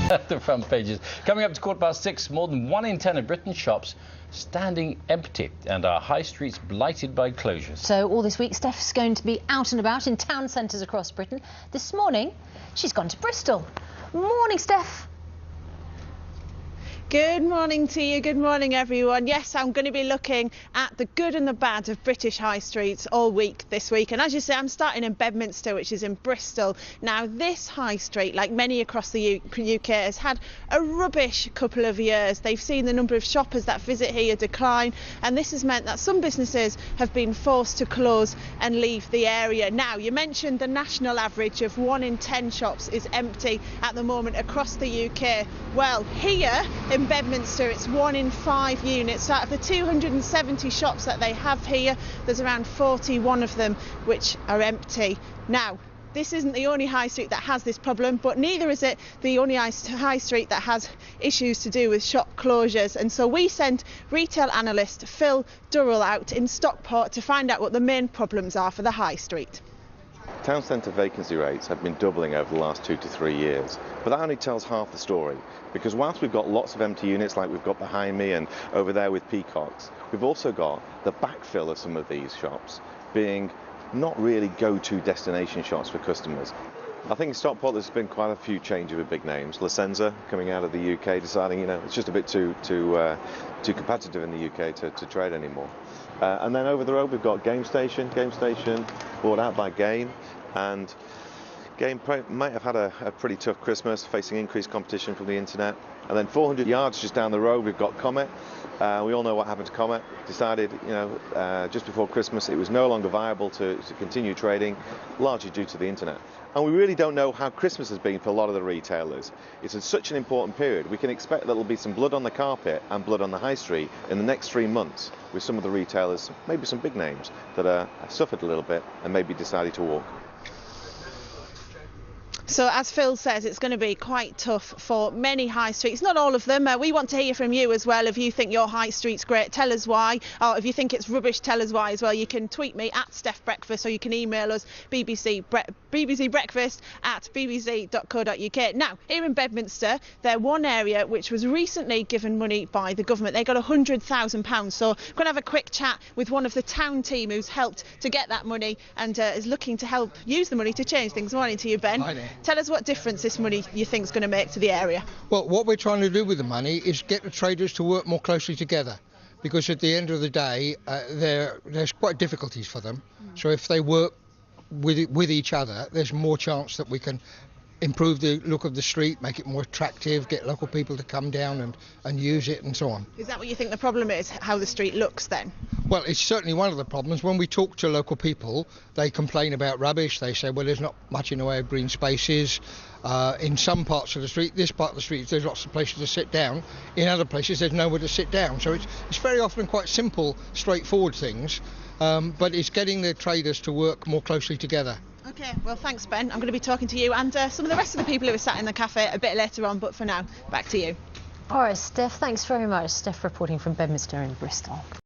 The front pages. Coming up to 6:15, more than 1 in 10 of Britain's shops standing empty and our high streets blighted by closures. So all this week, Steph's going to be out and about in town centres across Britain. This morning, she's gone to Bristol. Morning, Steph. Good morning to you, good morning everyone. Yes, I'm going to be looking at the good and the bad of British high streets all week this week, and as you say, I'm starting in Bedminster, which is in Bristol. Now this high street, like many across the UK, has had a rubbish couple of years. They've seen the number of shoppers that visit here decline, and this has meant that some businesses have been forced to close and leave the area. Now, you mentioned the national average of 1 in 10 shops is empty at the moment across the UK. Well, here in Bedminster, it's 1 in 5 units. So out of the 270 shops that they have here, there's around 41 of them which are empty. Now, this isn't the only high street that has this problem, but neither is it the only high street that has issues to do with shop closures. And so we sent retail analyst Phil Durrell out in Stockport to find out what the main problems are for the high street. Town centre vacancy rates have been doubling over the last 2 to 3 years, but that only tells half the story, because whilst we've got lots of empty units like we've got behind me and over there with Peacocks, we've also got the backfill of some of these shops being not really go-to destination shops for customers. I think in Stockport there's been quite a few changes with big names. La Senza coming out of the UK deciding, it's just a bit too competitive in the UK to trade anymore. And then over the road we've got Game Station bought out by Game, and Game might have had a pretty tough Christmas, facing increased competition from the internet. And then 400 yards just down the road we've got Comet. We all know what happened to Comet. Decided, just before Christmas it was no longer viable to continue trading, largely due to the internet. And we really don't know how Christmas has been for a lot of the retailers. It's such an important period. We can expect that there'll be some blood on the carpet and blood on the high street in the next 3 months with some of the retailers, maybe some big names, that have suffered a little bit and maybe decided to walk. So as Phil says, it's going to be quite tough for many high streets, not all of them. We want to hear from you as well. If you think your high street's great, tell us why. Or if you think it's rubbish, tell us why as well. You can tweet me at Steph Breakfast, or you can email us bbcbreakfast@bbc.co.uk. Now, here in Bedminster, they're one area which was recently given money by the government. They got £100,000. So I'm going to have a quick chat with one of the town team who's helped to get that money and is looking to help use the money to change things. Morning to you, Ben. Hi there. Tell us what difference this money you think is going to make to the area. Well, what we're trying to do with the money is get the traders to work more closely together, because at the end of the day there's quite difficulties for them. So if they work with each other, there's more chance that we can improve the look of the street, make it more attractive, get local people to come down and use it and so on. Is that what you think the problem is, how the street looks then? Well, it's certainly one of the problems. When we talk to local people, they complain about rubbish. They say, well, there's not much in the way of green spaces. In some parts of the street, this part of the street, there's lots of places to sit down. In other places, there's nowhere to sit down. So it's very often quite simple, straightforward things, but it's getting the traders to work more closely together. OK, well, thanks, Ben. I'm going to be talking to you and some of the rest of the people who are sat in the cafe a bit later on, but for now, back to you. All right, Steph, thanks very much. Steph reporting from Bedminster in Bristol.